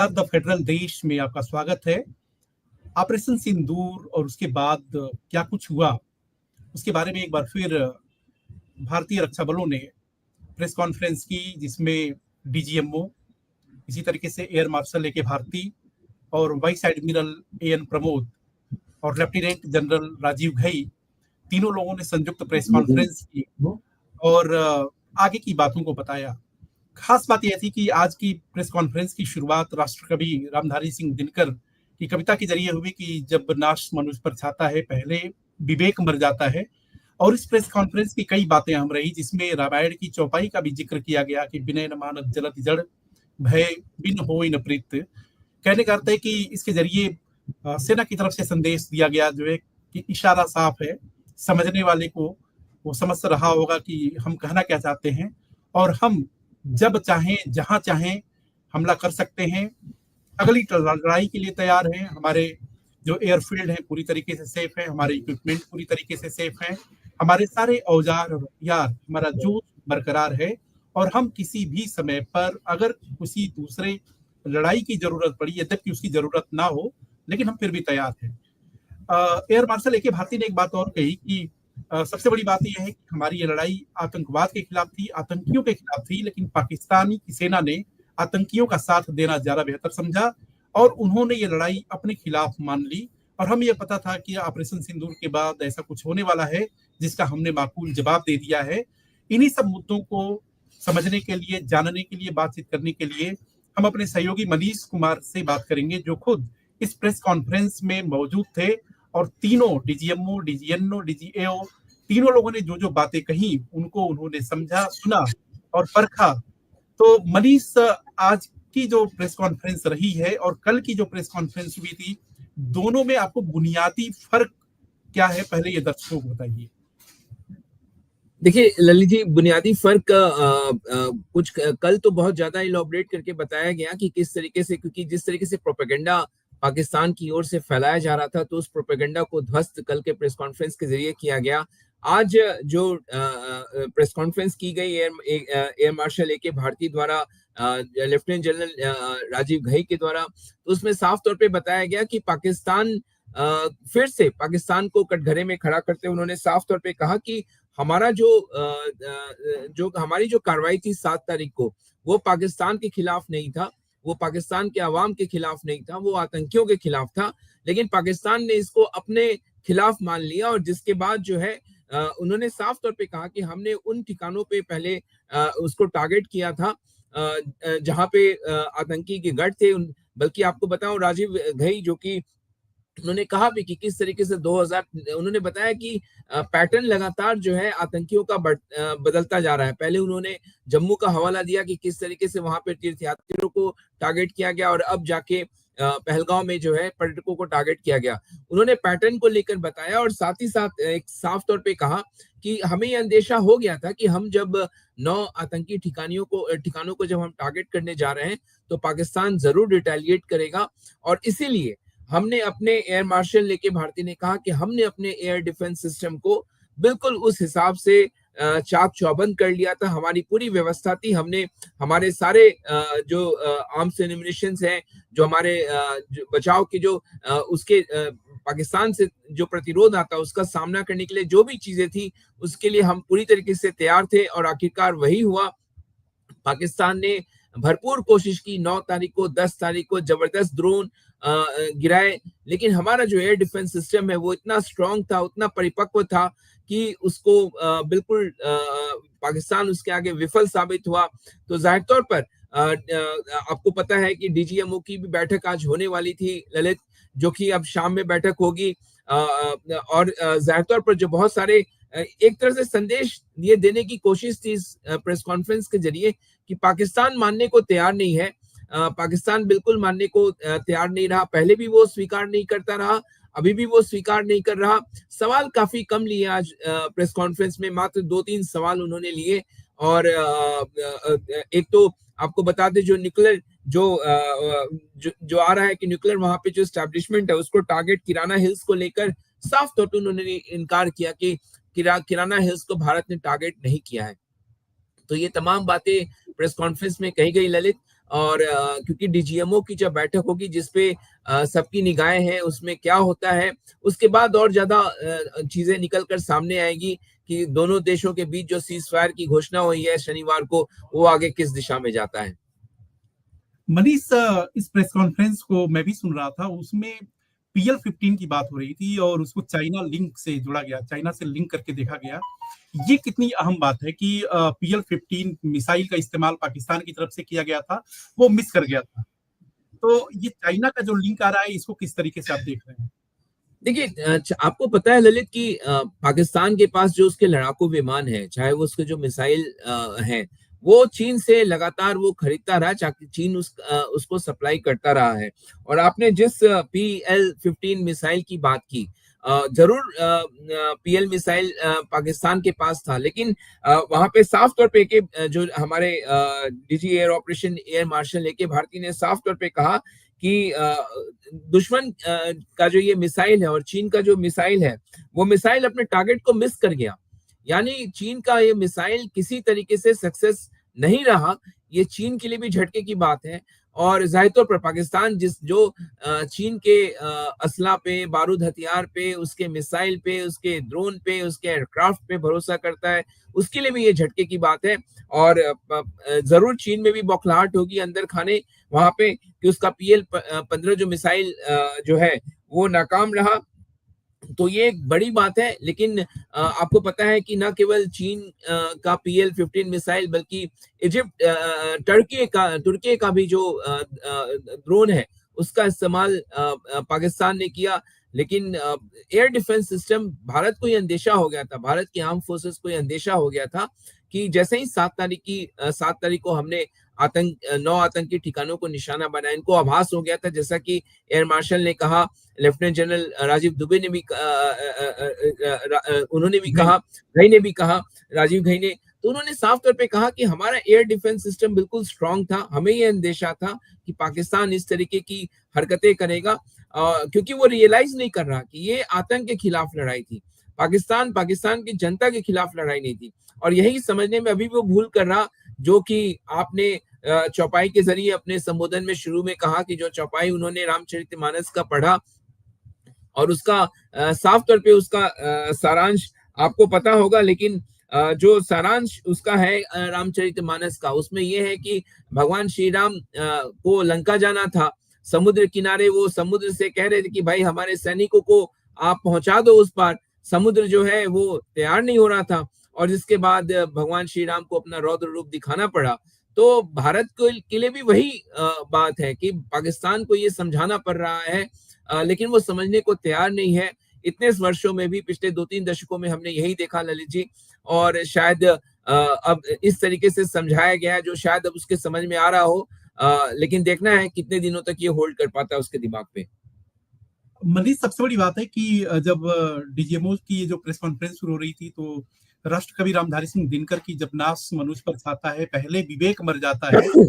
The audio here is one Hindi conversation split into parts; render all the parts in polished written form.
द फेडरल देश में आपका स्वागत है। ऑपरेशन सिंदूर और उसके बाद क्या कुछ हुआ, उसके बारे में एक बार फिर भारतीय रक्षा बलों ने प्रेस कॉन्फ्रेंस की, जिसमें डीजीएमओ, इसी तरीके से एयर मार्शल ए के भारती और वाइस एडमिरल एएन प्रमोद और लेफ्टिनेंट जनरल राजीव घई, तीनों लोगों ने संयुक्त प्रेस कॉन्फ्रेंस की और आगे की बातों को बताया। खास बात यह थी कि आज की प्रेस कॉन्फ्रेंस की शुरुआत राष्ट्रकवि रामधारी सिंह दिनकर की कविता के जरिए हुई कि जब नाश मनुष्य पर छाता है, पहले विवेक मर जाता है। और इस प्रेस कॉन्फ्रेंस की कई बातें अहम रही, जिसमें रामायण की चौपाई का भी जिक्र किया गया कि विनय न मानत जलति जड़, भय बिन होय न प्रीत। कहने का अर्थ है कि इसके जरिए सेना की तरफ से संदेश दिया गया, जो है कि इशारा साफ है, समझने वाले को वो समझ रहा होगा कि हम कहना क्या चाहते हैं, और हम जब चाहें जहां चाहें हमला कर सकते हैं। अगली लड़ाई के लिए तैयार हैं। हमारे जो एयरफील्ड है पूरी तरीके से सेफ है, हमारे इक्विपमेंट पूरी तरीके से सेफ हैं, हमारे सारे औजार और हथियार, हमारा जुट बरकरार है, और हम किसी भी समय पर अगर किसी दूसरे लड़ाई की जरूरत पड़ी, यद्यपि उसकी जरूरत ना हो, लेकिन हम फिर भी तैयार हैं। एयर मार्शल ए के भारती ने एक बात और कही कि सबसे बड़ी बात यह है कि हमारी ये लड़ाई आतंकवाद के खिलाफ थी, आतंकियों के खिलाफ थी, लेकिन पाकिस्तानी की सेना ने आतंकियों का साथ देना ज्यादा बेहतर समझा और उन्होंने ये लड़ाई अपने खिलाफ मान ली। और हमें यह पता था कि ऑपरेशन सिंदूर के बाद ऐसा कुछ होने वाला है, जिसका हमने माकूल जवाब दे दिया है। इन्हीं सब मुद्दों को समझने के लिए, जानने के लिए, बातचीत करने के लिए हम अपने सहयोगी मनीष कुमार से बात करेंगे, जो खुद इस प्रेस कॉन्फ्रेंस में मौजूद थे और तीनों डीजीएमओ, डीजीएनओ, डीजीएओ, तीनों लोगों ने जो जो बातें कही उनको उन्होंने समझा, सुना और परखा। तो मनीष, आज की जो प्रेस कॉन्फ्रेंस रही है और कल की जो प्रेस कॉन्फ्रेंस हुई थी, दोनों में आपको बुनियादी फर्क क्या है, पहले ये दर्शकों को बताइए। देखिए ललित जी, बुनियादी फर्क कुछ कल तो बहुत ज्यादा इलॉबरेट करके बताया गया कि किस तरीके से, क्योंकि जिस तरीके से प्रोपेगेंडा पाकिस्तान की ओर से फैलाया जा रहा था, तो उस प्रोपेगेंडा को ध्वस्त कल के प्रेस कॉन्फ्रेंस के जरिए किया गया। आज जो प्रेस कॉन्फ्रेंस की गई एयर मार्शल ए के भारती द्वारा, लेफ्टिनेंट जनरल राजीव घई के द्वारा, तो उसमें साफ तौर पे बताया गया कि पाकिस्तान फिर से पाकिस्तान को कटघरे में खड़ा करते उन्होंने साफ तौर पे कहा कि हमारा जो हमारी जो कार्रवाई थी 7 तारीख को, वो पाकिस्तान के खिलाफ नहीं था, वो पाकिस्तान के अवाम के खिलाफ नहीं था, वो आतंकियों के खिलाफ था। लेकिन पाकिस्तान ने इसको अपने खिलाफ मान लिया और जिसके बाद जो है उन्होंने साफ तौर पे कहा कि हमने उन ठिकानों पे पहले उसको टारगेट किया था जहां पे आतंकी के गढ़ थे। बल्कि आपको बताऊं, राजीव घई जो कि उन्होंने कहा भी कि किस तरीके से 2000, उन्होंने बताया कि पैटर्न लगातार जो है आतंकियों का बदलता जा रहा है। पहले उन्होंने जम्मू का हवाला दिया कि किस तरीके से वहां पे तीर्थयात्रियों को टारगेट किया गया और अब जाके पहलगांव में जो है पर्यटकों को टारगेट किया गया। उन्होंने पैटर्न को लेकर बताया और साथ ही साथ एक साफ तौर पे कहा कि हमें यह अंदेशा हो गया था कि हम जब 9 आतंकी ठिकानों को जब हम टारगेट करने जा रहे हैं तो पाकिस्तान जरूर रिटेलिएट करेगा। और इसीलिए हमने अपने एयर मार्शल लेके भारती ने कहा कि हमने अपने एयर डिफेंस सिस्टम को बिल्कुल उस हिसाब से चाक चौबंद कर लिया था। हमारी पूरी व्यवस्था थी, हमने हमारे सारे जो आर्म्स एंड एम्युनिशंस हैं, जो हमारे बचाव के जो उसके पाकिस्तान से जो प्रतिरोध आता उसका सामना करने के लिए जो भी चीजें थी, उसके लिए हम पूरी तरीके से तैयार थे और आखिरकार वही हुआ। पाकिस्तान ने भरपूर कोशिश की, 9 तारीख को, 10 तारीख को जबरदस्त ड्रोन गिराए, लेकिन हमारा जो एयर डिफेंस सिस्टम है वो इतना स्ट्रांग था, उतना परिपक्व था कि उसको बिल्कुल पाकिस्तान उसके आगे विफल साबित हुआ। तो जाहिर तौर पर आपको पता है कि डीजीएमओ की भी बैठक आज होने वाली थी ललित, जो कि अब शाम में बैठक होगी और जाहिर तौर पर जो बहुत सारे एक तरह से संदेश ये देने की कोशिश थी इस प्रेस कॉन्फ्रेंस के जरिए कि पाकिस्तान मानने को तैयार नहीं है, पाकिस्तान बिल्कुल मानने को तैयार नहीं रहा। पहले भी वो स्वीकार नहीं करता रहा, अभी भी वो स्वीकार नहीं कर रहा। सवाल काफी कम लिए आज प्रेस कॉन्फ्रेंस में, मात्र 2-3 सवाल उन्होंने लिए। और एक तो आपको बता दें, जो न्यूक्लियर जो आ रहा है कि न्यूक्लियर वहां पे जो एस्टैब्लिशमेंट है उसको टारगेट किराना हिल्स को लेकर साफ तौर पर उन्होंने इनकार किया कि किराना हिल्स को भारत ने टारगेट नहीं किया है। तो ये तमाम बातें प्रेस कॉन्फ्रेंस में कही गई ललित। और क्योंकि डीजीएमओ की जब बैठक होगी जिसपे सबकी निगाहें हैं उसमें क्या होता है, उसके बाद और ज्यादा चीजें निकल कर सामने आएगी कि दोनों देशों के बीच जो सीज फायर की घोषणा हुई है शनिवार को, वो आगे किस दिशा में जाता है। मनीष, इस प्रेस कॉन्फ्रेंस को मैं भी सुन रहा था, उसमें PL-15 की बात हो रही थी और उसको चाइना लिंक से जोड़ा गया, चाइना से लिंक करके देखा गया। ये कितनी अहम बात है कि PL-15 मिसाइल का इस्तेमाल पाकिस्तान की तरफ से किया गया था, वो मिस कर गया था। तो ये चाइना का जो लिंक आ रहा है, इसको किस तरीके से आप देख रहे हैं? देखिए, आपको पता है ललित कि पाकिस्तान के पास जो उसके लड़ाकू विमान है, चाहे वो उसके जो मिसाइल हैं, वो चीन से लगातार वो खरीदता रहा, चाहे चीन उसको सप्लाई करता रहा है। और आपने जिस PL-15 मिसाइल की बात की, जरूर PL मिसाइल पाकिस्तान के पास था, लेकिन वहां पे साफ तौर पे जो हमारे DG air operation air marshal AK Bharti ने साफ तौर पे कहा कि दुश्मन का जो ये मिसाइल है और चीन का जो मिसाइल है, वो मिसाइल अपने टारगेट को मिस कर गया। यानी चीन का ये मिसाइल किसी तरीके से सक्सेस नहीं रहा। ये चीन के लिए भी झटके की बात है। और जाहिर तौर पर पाकिस्तान चीन के असला पे, बारूद हथियार पे, उसके मिसाइल पे, उसके ड्रोन पे, उसके एयरक्राफ्ट पे भरोसा करता है, उसके लिए भी ये झटके की बात है। और जरूर चीन में भी बौखलाहट होगी अंदर खाने वहां पे कि उसका PL-15 जो मिसाइल जो है वो नाकाम रहा। तो ये एक बड़ी बात है। लेकिन आपको पता है कि न केवल चीन का PL-15 मिसाइल, बल्कि इजिप्ट, तुर्की का भी जो ड्रोन है उसका इस्तेमाल पाकिस्तान ने किया। लेकिन एयर डिफेंस सिस्टम, भारत को ये अंदेशा हो गया था, भारत की आर्म फोर्सेस को ये अंदेशा हो गया था कि जैसे ही 7 तारीख को हमने 9 आतंकी ठिकानों को निशाना बनाया, इनको आभास हो गया था, जैसा कि एयर मार्शल ने कहा, लेफ्टिनेंट जनरल राजीव दुबे ने भी उन्होंने भी कहा, घई ने भी कहा, राजीव घई ने, तो उन्होंने साफ तौर पे कहा कि हमारा एयर डिफेंस सिस्टम बिल्कुल स्ट्रांग था। हमें ये अंदेशा था कि पाकिस्तान इस तरीके की हरकतें करेगा, क्योंकि वो रियलाइज नहीं कर रहा कि ये आतंक के खिलाफ लड़ाई थी, पाकिस्तान की जनता के खिलाफ लड़ाई नहीं थी। और यही समझने में अभी वो भूल कर रहा, जो कि आपने चौपाई के जरिए अपने संबोधन में शुरू में कहा कि जो चौपाई उन्होंने रामचरितमानस का पढ़ा और उसका साफ तौर पे उसका सारांश आपको पता होगा, लेकिन जो सारांश उसका है रामचरितमानस का, उसमें यह है कि भगवान श्री राम को लंका जाना था, समुद्र किनारे वो समुद्र से कह रहे थे कि भाई हमारे सैनिकों को आप पहुंचा दो उस पार। समुद्र जो है वो तैयार नहीं हो रहा था, और जिसके बाद भगवान श्री राम को अपना रौद्र रूप दिखाना पड़ा। तो भारत के लिए भी वही बात है कि पाकिस्तान को ये समझाना पड़ रहा है, लेकिन वो समझने को तैयार नहीं है। इतने वर्षों में भी, पिछले 2-3 दशकों में हमने यही देखा ललित जी, और शायद अब इस तरीके से समझाया गया है जो शायद अब उसके समझ में आ रहा हो, लेकिन देखना है कितने दिनों तक ये होल्ड कर पाता है उसके दिमाग पे। मनीष, सबसे बड़ी बात है कि जब डीजीएमओ की जो प्रेस कॉन्फ्रेंस शुरू हो रही थी, तो राष्ट्रकवि रामधारी सिंह दिनकर की जब नाश मनुष्य पर छाता है, पहले विवेक मर जाता है,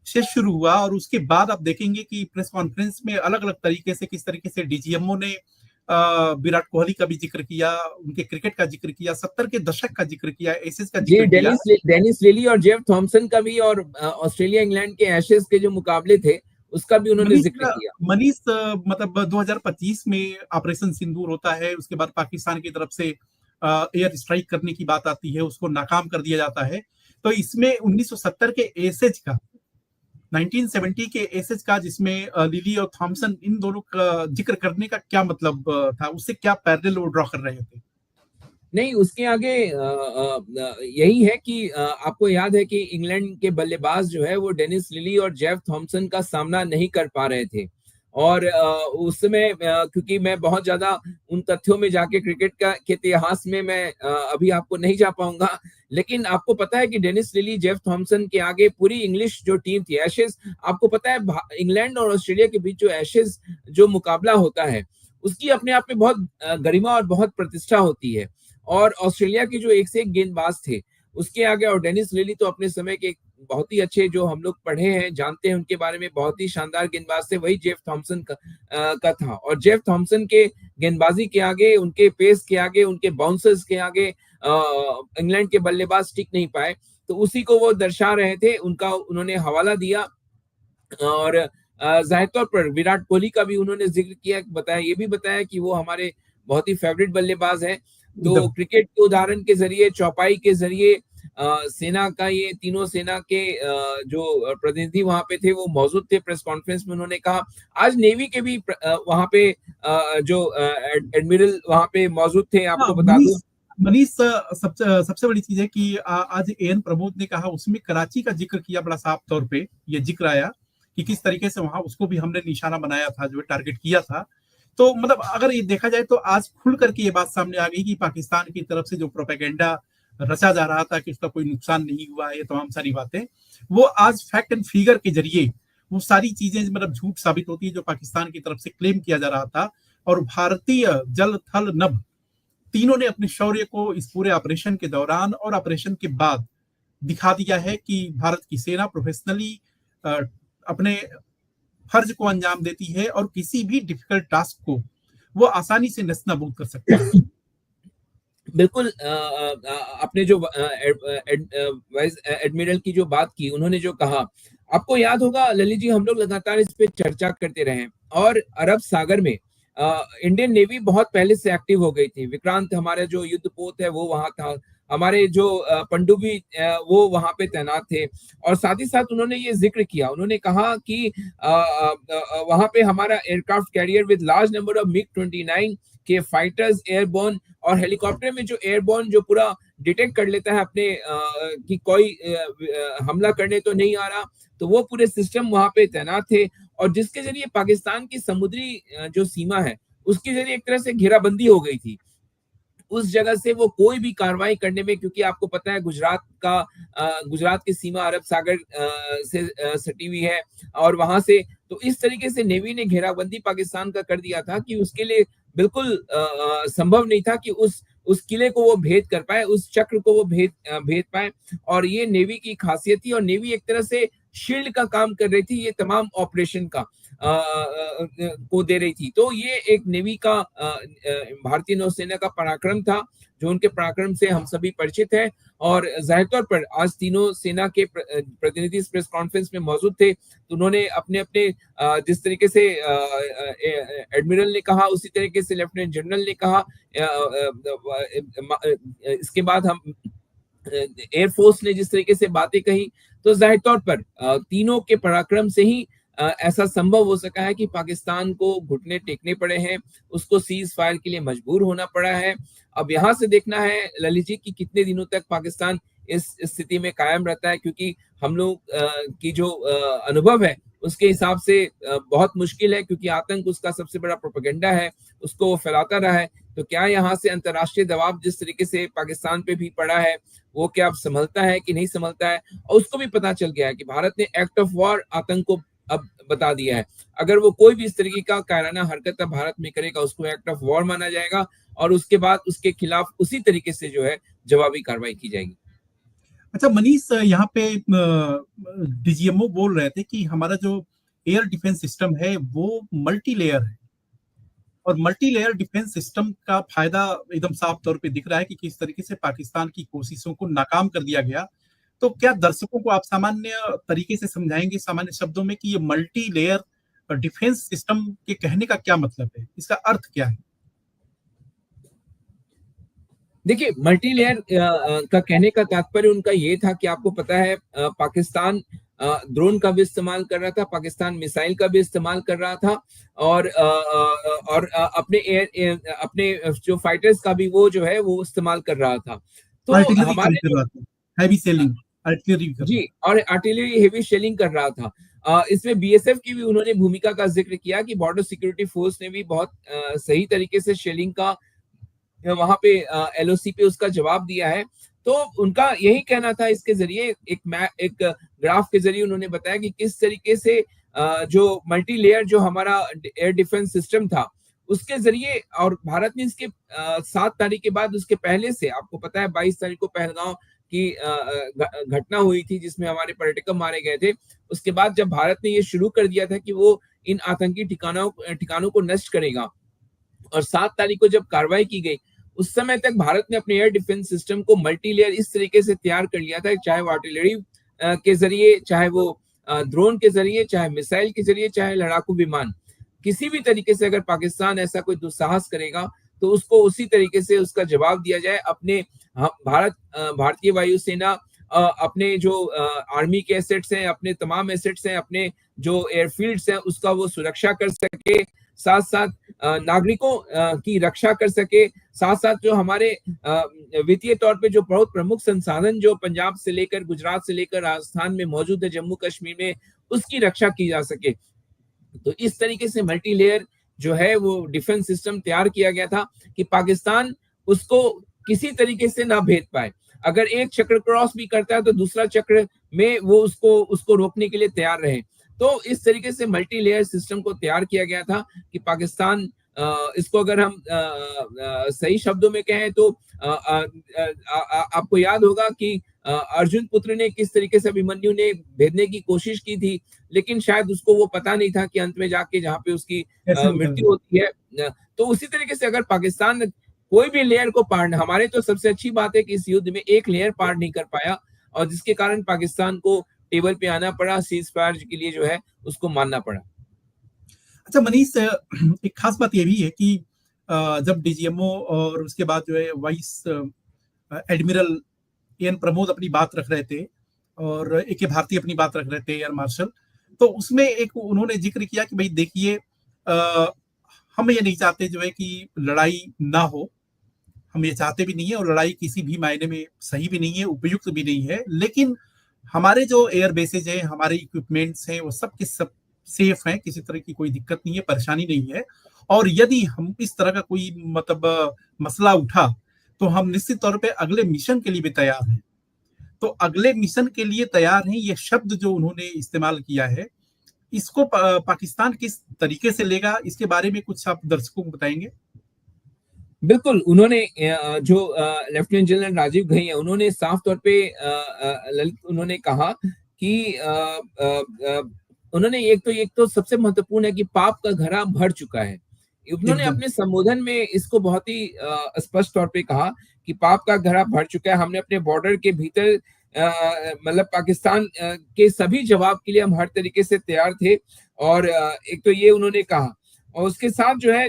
से शुरू हुआ। और उसके बाद आप देखेंगे कि प्रेस कॉन्फ्रेंस में अलग अलग तरीके से, किस तरीके से डीजीएमओ ने विराट कोहली का भी जिक्र किया, उनके क्रिकेट का जिक्र किया, 70 के दशक का जिक्र किया, एशेज का जिक्र किया, डेनिस लिली और जेफ थॉमसन का भी, और ऑस्ट्रेलिया इंग्लैंड के एशेज के जो मुकाबले थे उसका भी उन्होंने जिक्र किया। मनीष, मतलब 2025 में ऑपरेशन सिंदूर होता है, उसके बाद पाकिस्तान की तरफ से एयर स्ट्राइक करने की बात आती है, उसको नाकाम कर दिया जाता है। तो इसमें 1970 के एसेज का, 1970 के एसेज का, जिसमें लिली और थॉमसन, इन दोनों का जिक्र करने का क्या मतलब था? उससे क्या पैरेलल वो ड्रॉ कर रहे थे? नहीं, उसके आगे यही है कि आपको याद है कि इंग्लैंड के बल्लेबाज जो है वो डेनिस लिली और जेफ थॉमसन का सामना नहीं कर पा रहे थे। और उस समय क्योंकि मैं बहुत ज्यादा उन तथ्यों में जाके क्रिकेट के इतिहास में मैं अभी आपको नहीं जा पाऊंगा, लेकिन आपको पता है कि डेनिस लिली, जेफ थॉमसन के आगे पूरी इंग्लिश जो टीम थी, एशेज, आपको पता है इंग्लैंड और ऑस्ट्रेलिया के बीच जो एशेज जो मुकाबला होता है उसकी अपने आप में बहुत गरिमा और बहुत प्रतिष्ठा होती है। और ऑस्ट्रेलिया के जो एक से एक गेंदबाज थे उसके आगे, और डेनिस लिली तो अपने समय के बहुत ही अच्छे, जो हम लोग पढ़े हैं जानते हैं उनके बारे में, बहुत ही शानदार गेंदबाज थे, वही जेफ थॉमसन का था। और जेफ थॉमसन के गेंदबाजी के आगे, उनके पेस के आगे, उनके बाउंसर्स के आगे इंग्लैंड के बल्लेबाज टिक नहीं पाए। तो उसी को वो दर्शा रहे थे, उन्होंने हवाला दिया और जाहिर तौर पर विराट कोहली का भी उन्होंने जिक्र किया, बताया, ये भी बताया कि वो हमारे बहुत ही फेवरेट बल्लेबाज है। तो एकदम। क्रिकेट के उदाहरण के जरिए, चौपाई के जरिए सेना का, ये तीनों सेना के जो प्रतिनिधि वहां पे थे वो मौजूद थे प्रेस कॉन्फ्रेंस में। उन्होंने कहा आज नेवी के भी वहां पे जो एडमिरल वहां पे मौजूद थे, हाँ, आपको बता दूं। मनीष सबसे सबसे बड़ी चीज है कि आज एएन प्रमोद ने कहा, उसमें कराची का जिक्र किया बड़ा साफ तौर पे, ये जिक्र आया कि किस तरीके से वहां उसको भी हमने निशाना बनाया था, जो टारगेट किया था। तो मतलब अगर ये देखा जाए तो आज खुल करके ये बात सामने आ गई कि पाकिस्तान की तरफ से जो प्रोपेगेंडा रचा जा रहा था कि उसका कोई नुकसान नहीं हुआ, ये तमाम सारी बातें, वो आज फैक्ट एंड फिगर के जरिए वो सारी चीजें मतलब झूठ साबित होती है जो पाकिस्तान की तरफ से क्लेम किया जा रहा था। और भारतीय जल थल नभ तीनों ने अपने शौर्य को इस पूरे ऑपरेशन के दौरान और ऑपरेशन के बाद दिखा दिया है कि भारत की सेना प्रोफेशनली अपने फर्ज को अंजाम देती है और किसी भी डिफिकल्ट टास्क को वो आसानी से नस्तानाबूद कर सकती है। बिल्कुल। अपने जो वाइस एडमिरल की जो बात की, उन्होंने जो कहा, आपको याद होगा ललित जी, हम लोग लगातार इस पे चर्चा करते रहे हैं। और अरब सागर में इंडियन नेवी बहुत पहले से एक्टिव हो गई थी। विक्रांत हमारे जो युद्धपोत है वो वहां था, हमारे जो पनडुब्बी वो वहां पे तैनात थे। और साथ ही साथ उन्होंने ये जिक्र किया, उन्होंने कहा कि वहां पे हमारा aircraft carrier with large number of MiG-29 के फाइटर्स एयरबोर्न और हेलीकॉप्टर में जो एयरबोर्न जो पूरा डिटेक्ट कर लेता है अपने कि कोई हमला करने तो नहीं आ रहा, तो वो पूरे सिस्टम वहां पे तैनात थे। और जिसके जरिए पाकिस्तान की समुद्री जो सीमा है उसके जरिए एक तरह से घेराबंदी हो गई थी उस जगह से। वो कोई भी कार्रवाई करने में, क्योंकि आपको पता है गुजरात की सीमा अरब सागर से सटी हुई है, और वहां से तो इस तरीके से नेवी ने घेराबंदी पाकिस्तान का कर दिया था कि उसके लिए बिल्कुल संभव नहीं था कि उस किले को वो भेद कर पाए, उस चक्र को वो भेद पाए। और ये नेवी की खासियत थी, और नेवी एक तरह से शील्ड का काम कर रही थी ये तमाम ऑपरेशन का को दे रही थी। तो ये एक नेवी का भारतीय नौसेना का पराक्रम था, जो उनके पराक्रम से हम सभी परिचित हैं। और जाहिर तौर पर आज तीनों सेना के प्रतिनिधि इस प्रेस कॉन्फ्रेंस में मौजूद थे, तो उन्होंने अपने अपने जिस तरीके से एडमिरल ने कहा, उसी तरीके से लेफ्टिनेंट जनरल ने कहा। इसके बाद हम एयरफोर्स ने जिस तरीके से बातें कही, तो जाहिर तौर पर तीनों के पराक्रम से ही ऐसा संभव हो सका है कि पाकिस्तान को घुटने टेकने पड़े हैं, उसको सीज फायर के लिए मजबूर होना पड़ा है। अब यहाँ से देखना है ललित जी कि कितने दिनों तक पाकिस्तान इस स्थिति में कायम रहता है, क्योंकि हम लोग की जो अनुभव है उसके हिसाब से बहुत मुश्किल है, क्योंकि आतंक उसका सबसे बड़ा प्रोपेगेंडा है, उसको वो फैलाता रहा है। तो क्या यहाँ से अंतर्राष्ट्रीय दबाव जिस तरीके से पाकिस्तान पे भी पड़ा है, वो क्या अब संभलता है कि नहीं संभलता है। और उसको भी पता चल गया है कि भारत ने एक्ट ऑफ वॉर आतंक को अब बता दिया है। अगर वो कोई भी इस तरीके का कायराना हरकत अब भारत में करेगा, उसको एक्ट ऑफ वॉर माना जाएगा, और उसके बाद उसके खिलाफ उसी तरीके से जो है जवाबी कार्रवाई की जाएगी। अच्छा मनीष, यहाँ पे डीजीएमओ बोल रहे थे कि हमारा जो एयर डिफेंस सिस्टम है वो मल्टी लेयर है, और मल्टी लेयर डिफेंस सिस्टम का फायदा एकदम साफ तौर पे दिख रहा है कि किस तरीके से पाकिस्तान की कोशिशों को नाकाम कर दिया गया। तो क्या दर्शकों को आप सामान्य तरीके से समझाएंगे, सामान्य शब्दों में, कि ये मल्टी लेयर डिफेंस सिस्टम के कहने का क्या मतलब है, इसका अर्थ क्या है? देखिए, मल्टी लेयर का कहने का तात्पर्य उनका ये था कि आपको पता है पाकिस्तान ड्रोन का भी इस्तेमाल कर रहा था, पाकिस्तान मिसाइल का भी इस्तेमाल कर रहा था, और अपने जो फाइटर्स का भी वो जो है वो इस्तेमाल कर रहा था। तो आर्टिलरी का भी हमारे कर रहा था, हैवी सेलिंग आर्टिलरी कर रहा जी, और आर्टिलरी हेवी शेलिंग कर रहा था। इसमें बीएसएफ की भी उन्होंने भूमिका का जिक्र किया कि बॉर्डर सिक्योरिटी फोर्स ने भी बहुत सही तरीके से शेलिंग का वहां पे एलओसी पे उसका जवाब दिया है। तो उनका यही कहना था, इसके जरिए एक ग्राफ के जरिए उन्होंने बताया कि किस तरीके से जो मल्टी लेयर जो हमारा एयर डिफेंस सिस्टम था उसके जरिए, और भारत ने इसके 7 तारीख के बाद, उसके पहले से आपको पता है 22 तारीख को पहलगांव की घटना हुई थी जिसमें हमारे पर्यटक मारे गए थे। उसके बाद जब भारत ने ये शुरू कर दिया था कि वो इन आतंकी ठिकानों को नष्ट करेगा, और 7 तारीख को जब कार्रवाई की गई, उस समय तक भारत ने अपने एयर डिफेंस सिस्टम को मल्टी लेयर इस तरीके से तैयार कर लिया था, चाहे वो आर्टिलरी के जरिए, चाहे वो ड्रोन के जरिए, चाहे मिसाइल के जरिए, चाहे लड़ाकू विमान, किसी भी तरीके से अगर पाकिस्तान ऐसा कोई दुस्साहस करेगा तो उसको उसी तरीके से उसका जवाब दिया जाए। अपने भारतीय वायुसेना अपने जो आर्मी के एसेट्स हैं, अपने तमाम एसेट्स हैं, अपने जो एयरफील्ड्स हैं, उसका वो सुरक्षा कर सके, साथ साथ नागरिकों की रक्षा कर सके, साथ साथ जो हमारे वित्तीय तौर पे जो बहुत प्रमुख संसाधन जो पंजाब से लेकर गुजरात से लेकर राजस्थान में मौजूद है, जम्मू कश्मीर में, उसकी रक्षा की जा सके। तो इस तरीके से मल्टी लेयर जो है वो डिफेंस सिस्टम तैयार किया गया था कि पाकिस्तान उसको किसी तरीके से ना भेद पाए। अगर एक चक्र क्रॉस भी करता है तो दूसरा चक्र में वो उसको रोकने के लिए तैयार रहे। तो इस तरीके से मल्टी लेयर सिस्टम को तैयार किया गया था कि पाकिस्तान, इसको अगर हम सही शब्दों में कहें तो आपको याद होगा कि अर्जुन पुत्र ने किस तरीके से अभिमन्यु ने भेदने की कोशिश की थी, लेकिन शायद उसको वो पता नहीं था कि अंत में जाके जहाँ पे उसकी मृत्यु होती है। तो उसी तरीके से अगर पाकिस्तान कोई भी लेयर को पार, हमारे तो सबसे अच्छी बात है कि इस युद्ध में एक लेयर पार नहीं कर पाया, और जिसके कारण पाकिस्तान को टेबल पे आना पड़ा, सीज फायर के लिए जो है उसको मानना पड़ा। अच्छा मनीष, एक खास बात ये भी है कि जब डीजीएमओ और उसके बाद जो है वाइस एडमिरल एन प्रमोद अपनी बात रख रहे थे और AK भारती अपनी बात रख रहे थे, एयर मार्शल, तो उसमें एक उन्होंने जिक्र किया कि भाई देखिए, हम ये नहीं चाहते जो है कि लड़ाई ना हो, हम ये चाहते भी नहीं है, और लड़ाई किसी भी मायने में सही भी नहीं है, उपयुक्त भी नहीं है, लेकिन हमारे जो एयर बेसेज हैं, हमारे इक्विपमेंट्स हैं, वो सब के सब सेफ हैं, किसी तरह की कोई दिक्कत नहीं है, परेशानी नहीं है, और यदि हम इस तरह का कोई मतलब मसला उठा तो हम निश्चित तौर पे अगले मिशन के लिए भी तैयार हैं। तो अगले मिशन के लिए तैयार हैं, ये शब्द जो उन्होंने इस्तेमाल किया है, इसको पाकिस्तान किस तरीके से लेगा, इसके बारे में कुछ आप दर्शकों को बताएंगे? बिल्कुल, उन्होंने जो लेफ्टिनेंट जनरल राजीव घई है, उन्होंने साफ तौर पे ललित उन्होंने कहा कि उन्होंने एक तो सबसे महत्वपूर्ण है कि पाप का घड़ा भर चुका है। उन्होंने एकदम। अपने संबोधन में इसको बहुत ही स्पष्ट तौर पे कहा कि पाप का घड़ा भर चुका है। हमने अपने बॉर्डर के भीतर मतलब पाकिस्तान के सभी जवाब के लिए हम हर तरीके से तैयार थे, और एक तो ये उन्होंने कहा, और उसके साथ जो है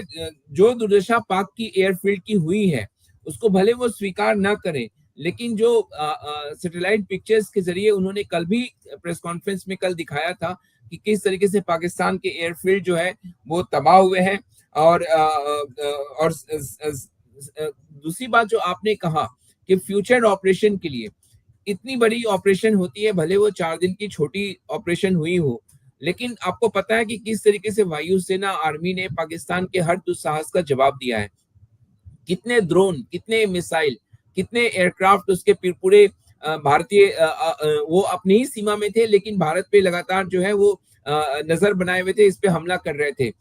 जो दुर्दशा पाक की एयरफील्ड की हुई है उसको भले वो स्वीकार ना करें, लेकिन जो सैटेलाइट पिक्चर्स के जरिए उन्होंने कल भी प्रेस कॉन्फ्रेंस में कल दिखाया था कि किस तरीके से पाकिस्तान के एयरफील्ड जो है वो तबाह हुए हैं। और दूसरी बात जो आपने कहा कि फ्यूचर ऑपरेशन के लिए इतनी बड़ी ऑपरेशन होती है, भले वो 4 दिन की छोटी ऑपरेशन हुई हो, लेकिन आपको पता है कि किस तरीके से वायुसेना आर्मी ने पाकिस्तान के हर दुस्साहस का जवाब दिया है। कितने ड्रोन, कितने मिसाइल, कितने एयरक्राफ्ट उसके पूरे भारतीय वो अपनी ही सीमा में थे, लेकिन भारत पे लगातार जो है वो नजर बनाए हुए थे, इस पे हमला कर रहे थे।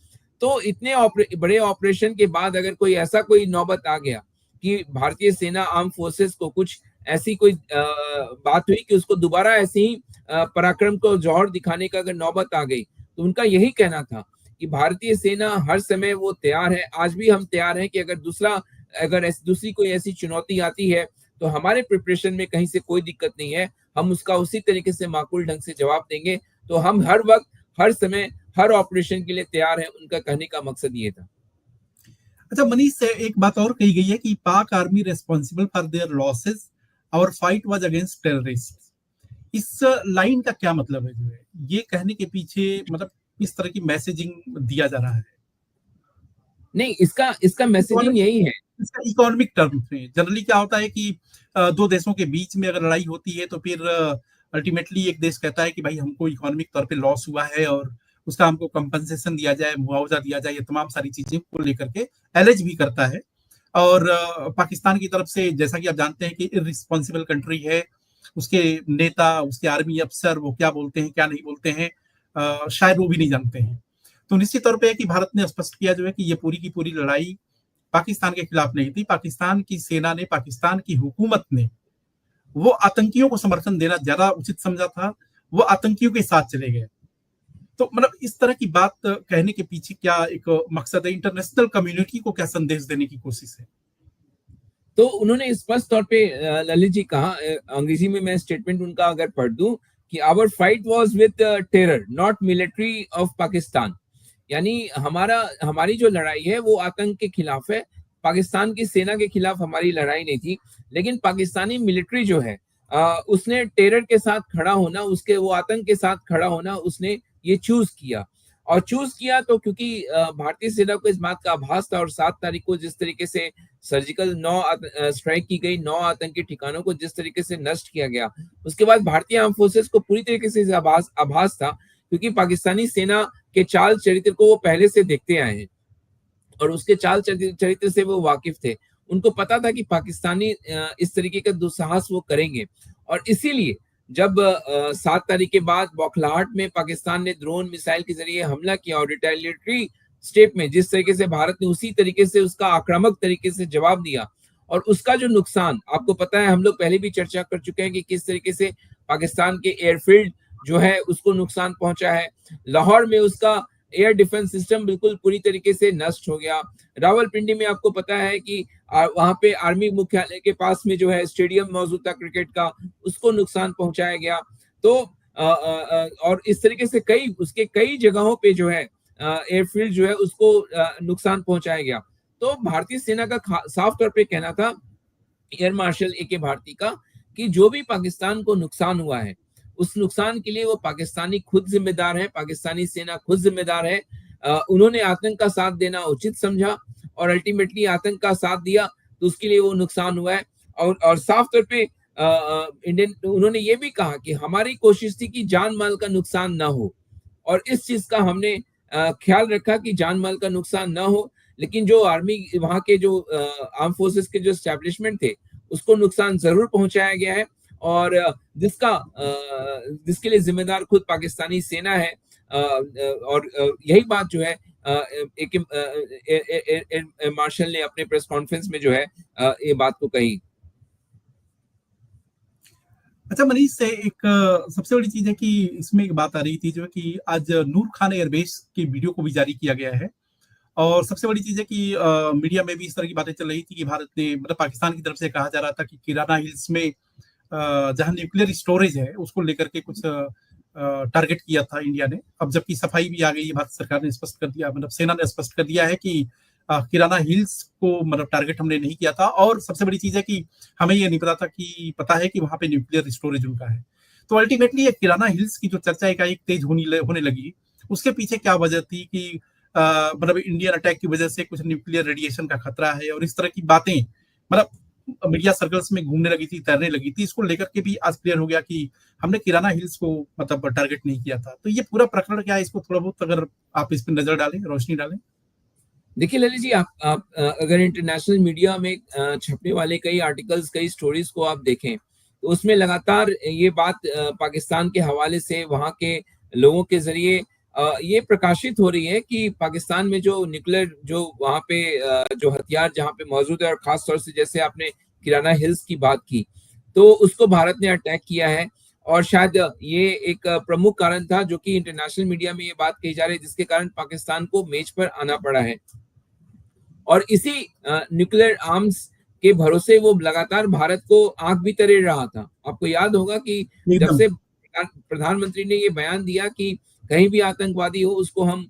तो इतने बड़े ऑपरेशन के बाद अगर कोई ऐसा कोई नौबत आ गया कि भारतीय सेना आर्म फोर्सेस को कुछ ऐसी कोई बात हुई कि उसको दोबारा ऐसे ही पराक्रम को जौहर दिखाने का अगर नौबत आ गई, तो उनका यही कहना था कि भारतीय सेना हर समय वो तैयार है। आज भी हम तैयार हैं कि अगर दूसरी कोई ऐसी चुनौती आती है तो हमारे प्रिपरेशन में कहीं से कोई दिक्कत नहीं है, हम उसका उसी तरीके से माकूल ढंग से जवाब देंगे। तो हम हर वक्त, हर समय, हर ऑपरेशन के लिए तैयार हैं, उनका कहने का मकसद ये था। अच्छा मनीष, एक बात और कही गई है कि Pak army responsible for their losses, our fight was against terrorist. इस लाइन का क्या मतलब है, जो है ये कहने के पीछे मतलब इस तरह की मैसेजिंग दिया जा रहा है? नहीं, इसका मैसेजिंग यही है। इसका इकोनॉमिक टर्म्स में जनरली क्या होता है कि दो देशों के बीच में अगर लड़ाई होती है तो फिर अल्टीमेटली एक देश कहता है कि भाई हमको इकोनॉमिक तौर पे लॉस हुआ है और उसका हमको कंपनसेशन दिया जाए, मुआवजा दिया जाए, ये तमाम सारी चीजें को लेकर के एलेज भी करता है। और पाकिस्तान की तरफ से जैसा कि आप जानते हैं कि इररिस्पॉन्सिबल कंट्री है, उसके नेता, उसके आर्मी अफसर वो क्या बोलते हैं क्या नहीं बोलते हैं, शायद वो भी नहीं जानते हैं। तो निश्चित तौर पे है कि भारत ने स्पष्ट किया जो है कि ये पूरी की पूरी लड़ाई पाकिस्तान के खिलाफ नहीं थी। पाकिस्तान की सेना ने, पाकिस्तान की हुकूमत ने वो आतंकियों को समर्थन देना ज्यादा उचित समझा था, वो आतंकियों के साथ चले गए। तो मतलब इस तरह की बात कहने के पीछे क्या एक मकसद है? इंटरनेशनल कम्युनिटी को क्या संदेश देने की कोशिश है? तो उन्होंने स्पष्ट तौर पे ललित जी कहा, अंग्रेजी में मैं स्टेटमेंट उनका अगर पढ़ दूं कि our fight was with terror not military of Pakistan, यानी हमारी जो लड़ाई है वो आतंक के खिलाफ है, पाकिस्तान की सेना के खिलाफ हमारी लड़ाई नहीं थी। लेकिन पाकिस्तानी मिलिट्री जो है उसने टेरर के साथ खड़ा होना, उसके वो आतंक के साथ खड़ा होना उसने ये चूज किया। और चूज किया तो क्योंकि भारतीय सेना को इस बात का आभास था, और 7 तारीख को जिस तरीके से सर्जिकल 9 स्ट्राइक की गई, 9 आतंकी ठिकानों को जिस तरीके से नष्ट किया गया, उसके बाद भारतीय आर्म फोर्सेस को पूरी तरीके से आभास था, क्योंकि पाकिस्तानी सेना के चाल चरित्र को वो पहले से देखते आए हैं और उसके चाल चरित्र से वो वाकिफ थे। उनको पता था कि पाकिस्तानी इस तरीके का दुस्साहस वो करेंगे, और इसीलिए जब 7 तारीख के बाद बौखलाहट में पाकिस्तान ने ड्रोन मिसाइल के जरिए हमला किया और रिटेलिएटरी स्टेप में जिस तरीके से भारत ने उसी तरीके से उसका आक्रामक तरीके से जवाब दिया, और उसका जो नुकसान आपको पता है, हम लोग पहले भी चर्चा कर चुके हैं कि किस तरीके से पाकिस्तान के एयरफील्ड जो है उसको नुकसान पहुंचा है। लाहौर में उसका एयर डिफेंस सिस्टम बिल्कुल पूरी तरीके से नष्ट हो गया। रावलपिंडी में आपको पता है कि वहां पे आर्मी मुख्यालय के पास में जो है स्टेडियम मौजूद था क्रिकेट का, उसको नुकसान पहुंचाया गया। तो और इस तरीके से उसके कई जगहों पे जो है एयरफील्ड जो है उसको नुकसान पहुंचाया गया। तो भारतीय सेना का साफ तौर पे कहना था, एयर मार्शल ए.के. भारती का, कि जो भी पाकिस्तान को नुकसान हुआ है उस नुकसान के लिए वो पाकिस्तानी खुद जिम्मेदार है, पाकिस्तानी सेना खुद जिम्मेदार है। उन्होंने आतंक का साथ देना उचित समझा और अल्टीमेटली आतंक का साथ दिया, तो उसके लिए वो नुकसान हुआ है। और साफ तौर पे उन्होंने ये भी कहा कि हमारी कोशिश थी कि जान माल का नुकसान ना हो, और इस चीज का हमने ख्याल रखा कि जान माल का नुकसान ना हो। लेकिन जो आर्मी वहां के जो आर्म फोर्सेस के जो एस्टेब्लिशमेंट थे उसको नुकसान जरूर पहुंचाया गया है, और जिसके लिए जिम्मेदार खुद पाकिस्तानी सेना है। और यही बात जो है एक मार्शल ने अपने प्रेस कॉन्फ्रेंस में जो है ये बात को कही। अच्छा मनीष, से एक सबसे बड़ी चीज है कि इसमें एक बात आ रही थी जो है कि आज नूर खान एयरबेस की वीडियो को भी जारी किया गया है, और सबसे बड़ी चीज है कि मीडिया में भी इस तरह की बातें चल रही थी कि भारत ने, मतलब पाकिस्तान की तरफ से कहा जा रहा था कि किराना हिल्स में जहां न्यूक्लियर स्टोरेज है उसको लेकर के कुछ टारगेट किया था इंडिया ने। अब जबकि सफाई भी आ गई है, भारत सरकार ने स्पष्ट कर दिया, मतलब सेना ने स्पष्ट कर दिया है कि किराना हिल्स को मतलब टारगेट हमने नहीं किया था। और सबसे बड़ी चीज है कि हमें ये नहीं पता है कि वहां पे न्यूक्लियर स्टोरेज उनका है। तो अल्टीमेटली ये किराना हिल्स की जो चर्चा एकाएक तेज होने लगी, उसके पीछे क्या वजह थी कि मतलब इंडियन अटैक की वजह से कुछ न्यूक्लियर रेडिएशन का खतरा है, और इस तरह की बातें मतलब मीडिया सर्कल्स में घूमने लगी थी, तैरने लगी थी। इसको लेकर के भी आज क्लियर हो गया कि हमने किराना हिल्स को मतलब टारगेट नहीं किया था। तो ये पूरा प्रकरण क्या है, इसको थोड़ा बहुत अगर आप इस पर नजर डालें, रोशनी डालें। देखिए ललित जी, आप अगर इंटरनेशनल मीडिया में छपने वाले कई आर्टिकल्स, कई स्टोरीज को आप देखें, तो उसमें लगातार ये बात पाकिस्तान के हवाले से वहां के लोगों के जरिए ये प्रकाशित हो रही है कि पाकिस्तान में जो न्यूक्लियर जो वहां पे जो हथियार जहां पे मौजूद है, और खास तौर से जैसे आपने किराना हिल्स की बात की, तो उसको भारत ने अटैक किया है। और शायद ये एक प्रमुख कारण था जो कि इंटरनेशनल मीडिया में ये बात कही जा रही है, जिसके कारण पाकिस्तान को मेज पर आना पड़ा है। और इसी न्यूक्लियर आर्म्स के भरोसे वो लगातार भारत को आंख भी तरे रहा था। आपको याद होगा कि जब से प्रधानमंत्री ने ये बयान दिया कि कहीं भी आतंकवादी हो उसको हम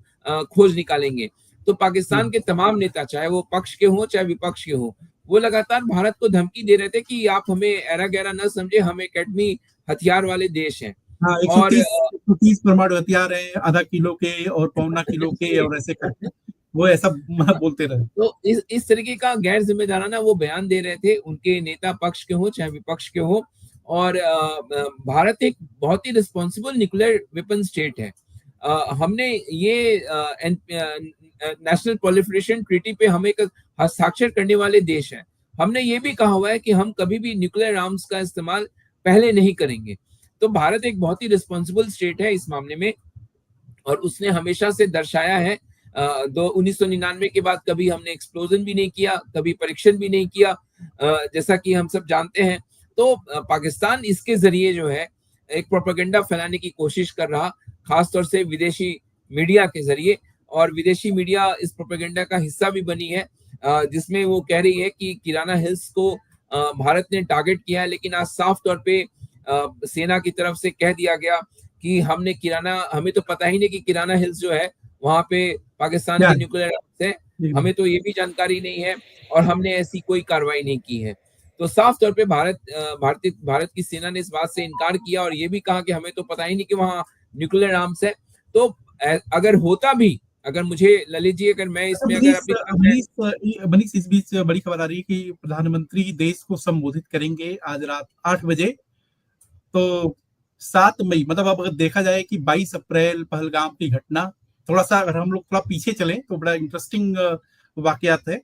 खोज निकालेंगे, तो पाकिस्तान के तमाम नेता, चाहे वो पक्ष के हो चाहे विपक्ष के हो, वो लगातार भारत को धमकी दे रहे थे कि आप हमें ऐरा गैरा न समझे, हम एकेडमी हथियार वाले देश हैं। हाँ, 130 परमाणु हथियार है, आधा किलो के और पौना किलो के, और ऐसे करके वो ऐसा बोलते रहे। तो इस तरीके का गैर जिम्मेदाराना वो बयान दे रहे थे, उनके नेता पक्ष के हो चाहे विपक्ष के हो। और भारत एक बहुत ही रिस्पॉन्सिबल न्यूक्लियर वेपन स्टेट है। हमने ये नेशनल प्रोलिफरेशन ट्रीटी पे हम एक हस्ताक्षर करने वाले देश हैं। हमने ये भी कहा हुआ है कि हम कभी भी न्यूक्लियर आर्म्स का इस्तेमाल पहले नहीं करेंगे। तो भारत एक बहुत ही रिस्पॉन्सिबल स्टेट है इस मामले में, और उसने हमेशा से दर्शाया है। 1999 के बाद कभी हमने एक्सप्लोजन भी नहीं किया, कभी परीक्षण भी नहीं किया, जैसा कि हम सब जानते हैं। तो पाकिस्तान इसके जरिए जो है एक प्रोपेगेंडा फैलाने की कोशिश कर रहा, खासतौर से विदेशी मीडिया के जरिए। और विदेशी मीडिया इस प्रोपेगेंडा का हिस्सा भी बनी है, जिसमें वो कह रही है कि किराना हिल्स को भारत ने टारगेट किया है। लेकिन आज साफ तौर पे सेना की तरफ से कह दिया गया कि हमें तो पता ही नहीं कि किराना हिल्स जो है वहां पे पाकिस्तान क्या के है? न्यूक्लियर आर्म्स है, एकदम। हमें तो ये भी जानकारी नहीं है और हमने ऐसी कोई कार्रवाई नहीं की है। तो साफ तौर पे भारत की सेना ने इस बात से इनकार किया और ये भी कहा कि हमें तो पता ही नहीं कि वहां न्यूक्लियर आर्म्स है। तो अगर होता भी, अगर मुझे ललित जी, अगर मैं अच्छा, इसमें अगर अपनी मनीष, इस बीच बड़ी खबर आ रही है कि प्रधानमंत्री देश को संबोधित करेंगे आज रात 8 बजे। तो 7 मई, मतलब अब अगर देखा जाए कि 22 अप्रैल पहलगाम की घटना, थोड़ा सा अगर हम लोग थोड़ा पीछे चलें तो बड़ा इंटरेस्टिंग वाकयात है।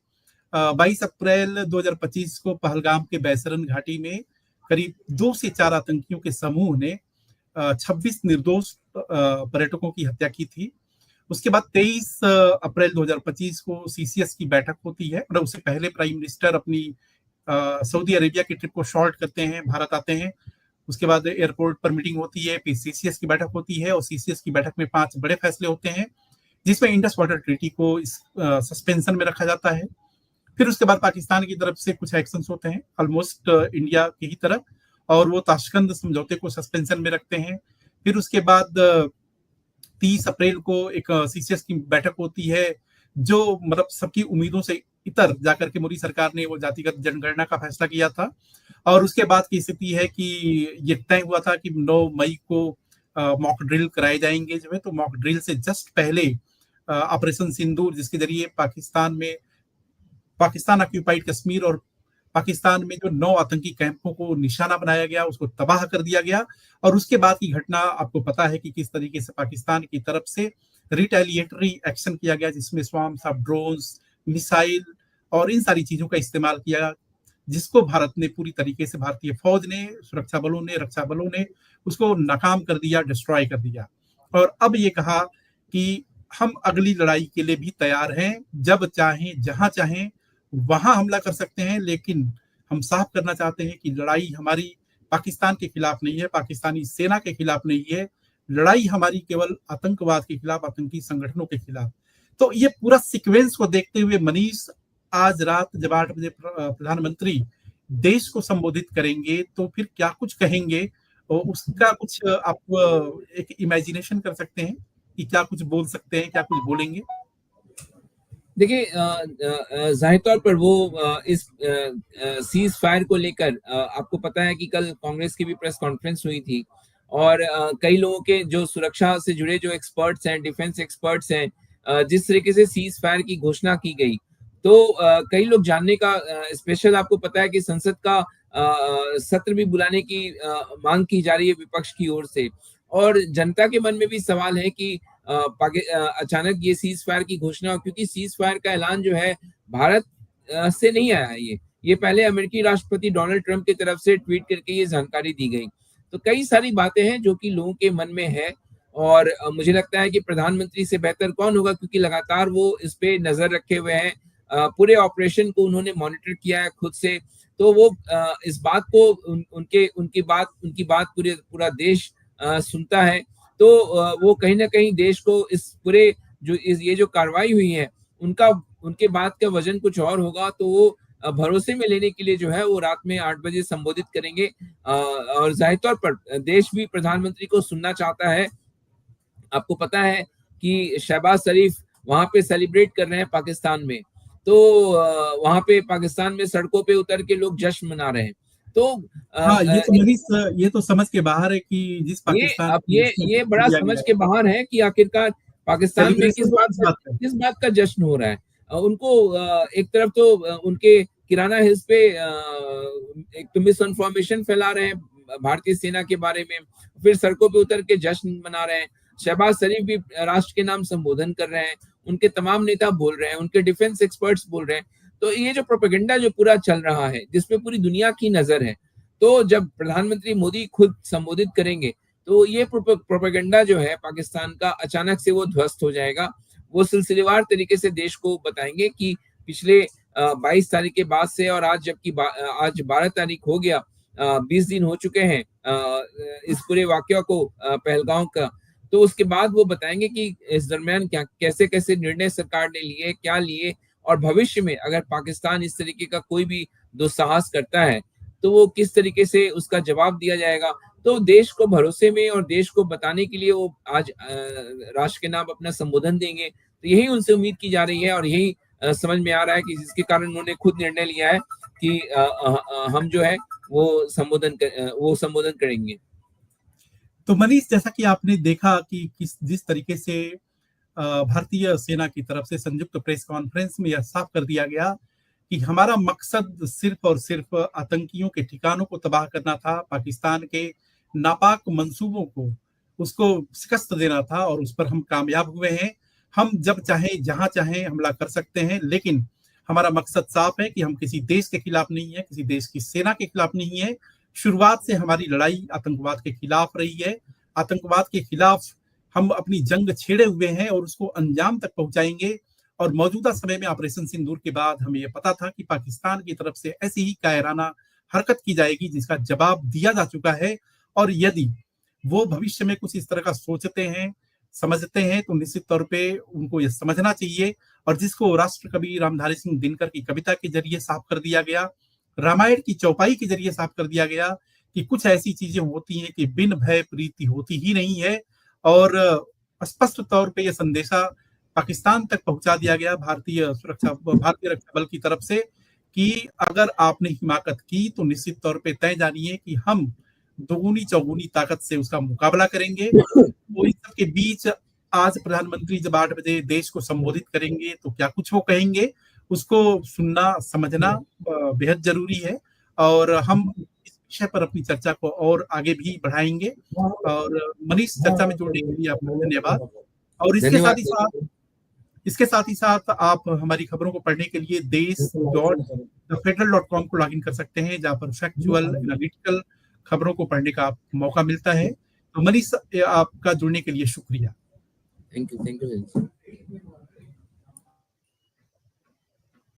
22 अप्रैल 2025 को पहलगाम के बैसरन घाटी में करीब 2 से 4 आतंकियों के समूह ने 26 निर्दोष पर्यटकों की हत्या की थी। उसके बाद 23 अप्रैल 2025 को सीसीएस की बैठक होती है, मतलब उससे पहले प्राइम मिनिस्टर अपनी सऊदी अरेबिया की ट्रिप को शॉर्ट करते हैं, भारत आते हैं। उसके बाद एयरपोर्ट पर मीटिंग होती है, फिर सीसीएस की बैठक होती है और सीसीएस की बैठक में 5 बड़े फैसले होते हैं, जिसमें इंडस वाटर ट्रीटी को सस्पेंशन में रखा जाता है। फिर उसके बाद पाकिस्तान की तरफ से कुछ एक्शंस होते हैं ऑलमोस्ट इंडिया की ही तरह, और वो ताशकंद समझौते को सस्पेंशन में रखते हैं। फिर उसके बाद 30 अप्रैल को एक सीसीएस की बैठक होती है, जो मतलब सबकी उम्मीदों से इतर जाकर के मोदी सरकार ने वो जातिगत जनगणना का फैसला किया था। और उसके बाद की स्थिति है कि ये तय हुआ था कि 9 मई को मॉक ड्रिल कराए जाएंगे जो है। तो मॉक ड्रिल से जस्ट पहले ऑपरेशन सिंदूर, जिसके जरिए पाकिस्तान ऑक्यूपाइड कश्मीर और पाकिस्तान में जो 9 आतंकी कैंपों को निशाना बनाया गया, उसको तबाह कर दिया गया। और उसके बाद की घटना आपको पता है कि किस तरीके से पाकिस्तान की तरफ से रिटेलिएटरी एक्शन किया गया, जिसमें स्वाम्स ऑफ ड्रोन्स, मिसाइल और इन सारी चीजों का इस्तेमाल किया, जिसको भारत ने पूरी तरीके से, भारतीय फौज ने, सुरक्षा बलों ने, रक्षा बलों ने उसको नाकाम कर दिया, डिस्ट्रॉय कर दिया। और अब ये कहा कि हम अगली लड़ाई के लिए भी तैयार हैं, जब चाहें जहां चाहें वहां हमला कर सकते हैं, लेकिन हम साफ करना चाहते हैं कि लड़ाई हमारी पाकिस्तान के खिलाफ नहीं है, पाकिस्तानी सेना के खिलाफ नहीं है, लड़ाई हमारी केवल आतंकवाद के खिलाफ, आतंकी संगठनों के खिलाफ। तो ये पूरा सीक्वेंस को देखते हुए मनीष, आज रात जब 8 बजे प्रधानमंत्री देश को संबोधित करेंगे तो फिर क्या कुछ कहेंगे, और उसका कुछ आप एक इमेजिनेशन कर सकते हैं कि क्या कुछ बोल सकते हैं, क्या कुछ बोलेंगे? देखिए, जाहिर तौर पर वो इस सीज फायर को लेकर, आपको पता है कि कल कांग्रेस की भी प्रेस कॉन्फ्रेंस हुई थी और कई लोगों के जो सुरक्षा से जुड़े जो एक्सपर्ट्स हैं, डिफेंस एक्सपर्ट्स हैं, जिस तरीके से सीज फायर की घोषणा की गई, तो कई लोग जानने का, स्पेशल आपको पता है कि संसद का सत्र भी बुलाने की मांग की जा रही है विपक्ष की ओर से, और जनता के मन में भी सवाल है कि अचानक ये सीज फायर की घोषणा, क्योंकि सीज फायर का ऐलान जो है भारत से नहीं आया, ये पहले अमेरिकी राष्ट्रपति डोनाल्ड ट्रंप की तरफ से ट्वीट करके ये जानकारी दी गई। तो कई सारी बातें हैं जो कि लोगों के मन में है, और मुझे लगता है कि प्रधानमंत्री से बेहतर कौन होगा, क्योंकि लगातार वो इस पे नजर रखे हुए हैं, पूरे ऑपरेशन को उन्होंने मॉनिटर किया है खुद से। तो वो इस बात को उनकी बात पूरा देश सुनता है। तो वो कहीं ना कहीं देश को इस पूरे ये जो कार्रवाई हुई है उनके बात का वजन कुछ और होगा, तो वो भरोसे में लेने के लिए जो है वो रात में 8 बजे संबोधित करेंगे। और जाहिर तौर पर देश भी प्रधानमंत्री को सुनना चाहता है। आपको पता है कि शहबाज शरीफ वहां पे सेलिब्रेट कर रहे हैं पाकिस्तान में, तो वहां पे पाकिस्तान में सड़कों पे उतर के लोग जश्न मना रहे हैं। तो हाँ, ये तो मनीष, ये तो समझ के बाहर है कि जिस ये पाकिस्तान अब को ये बड़ा दिया समझ गया के बाहर है कि आखिरकार पाकिस्तान में सेलिब्रेशन किस बात का है? किस बात का जश्न हो रहा है। उनको एक तरफ तो उनके किराना हिल्स पे एक तो मिस इन्फॉर्मेशन फैला रहे हैं भारतीय सेना के बारे में, फिर सड़कों पे उतर के जश्न मना रहे हैं। शहबाज शरीफ भी राष्ट्र के नाम संबोधन कर रहे हैं, उनके तमाम नेता बोल रहे हैं, उनके डिफेंस एक्सपर्ट्स बोल रहे हैं। तो ये जो प्रोपेगेंडा जो पूरा चल रहा है, जिसमें पूरी दुनिया की नजर है, तो जब प्रधानमंत्री मोदी खुद संबोधित करेंगे तो ये प्रोपेगेंडा जो है पाकिस्तान का, अचानक से वो ध्वस्त हो जाएगा। वो सिलसिलेवार तरीके से देश को बताएंगे कि पिछले 22 तारीख के बाद से, और आज जबकि आज 12 तारीख हो गया, 20 दिन हो चुके हैं इस पूरे वाकया को, पहलगाम का। तो उसके बाद वो बताएंगे कि इस दरमियान कैसे कैसे निर्णय सरकार ने लिए, क्या लिए, और भविष्य में अगर पाकिस्तान इस तरीके का कोई भी दुस्साहस करता है तो वो किस तरीके से उसका जवाब दिया जाएगा। तो देश को भरोसे में और देश को बताने के लिए वो आज राष्ट्र के नाम अपना संबोधन देंगे। तो यही उनसे उम्मीद की जा रही है और यही समझ में आ रहा है कि जिसके कारण उन्होंने खुद निर्णय लिया है कि हम जो है वो संबोधन करेंगे। तो मनीष, जैसा कि आपने देखा कि जिस तरीके से भारतीय सेना की तरफ से संयुक्त प्रेस कॉन्फ्रेंस में यह साफ कर दिया गया कि हमारा मकसद सिर्फ और सिर्फ आतंकियों के ठिकानों को तबाह करना था, पाकिस्तान के नापाक मंसूबों को उसको शिकस्त देना था और उस पर हम कामयाब हुए हैं। हम जब चाहें जहां चाहें हमला कर सकते हैं, लेकिन हमारा मकसद साफ है कि हम किसी देश के खिलाफ नहीं है, किसी देश की सेना के खिलाफ नहीं है। शुरुआत से हमारी लड़ाई आतंकवाद के खिलाफ रही है। आतंकवाद के खिलाफ हम अपनी जंग छेड़े हुए हैं और उसको अंजाम तक पहुंचाएंगे। और मौजूदा समय में ऑपरेशन सिंदूर के बाद हमें यह पता था कि पाकिस्तान की तरफ से ऐसी ही कायराना हरकत की जाएगी जिसका जवाब दिया जा चुका है। और यदि वो भविष्य में कुछ इस तरह का सोचते हैं, समझते हैं, तो निश्चित तौर पे उनको यह समझना चाहिए। और जिसको राष्ट्र कवि रामधारी सिंह दिनकर की कविता के जरिए साफ कर दिया गया, रामायण की चौपाई के जरिए साफ कर दिया गया कि कुछ ऐसी चीजें होती हैं कि बिन भय प्रीति होती ही नहीं है। और स्पष्ट तौर पे यह संदेशा पाकिस्तान तक पहुंचा दिया गया भारतीय रक्षा बल की तरफ से कि अगर आपने हिमाकत की तो निश्चित तौर पे तय जानिए कि हम दोगुनी चौगुनी ताकत से उसका मुकाबला करेंगे। तो इन सबके बीच आज प्रधानमंत्री जब 8 बजे देश को संबोधित करेंगे तो क्या कुछ वो कहेंगे, उसको सुनना समझना बेहद जरूरी है। और हम इस विषय पर अपनी चर्चा को और आगे भी बढ़ाएंगे। और मनीष, चर्चा में जोड़ने के लिए आपका धन्यवाद। और इसके साथ ही साथ आप हमारी खबरों को पढ़ने के लिए देश.thefederal.com को लॉगिन कर सकते हैं, जहां पर फैक्चुअल एनालिटिकल खबरों को पढ़ने का मौका मिलता है। तो मनीष, आपका जुड़ने के लिए शुक्रिया। Thank you.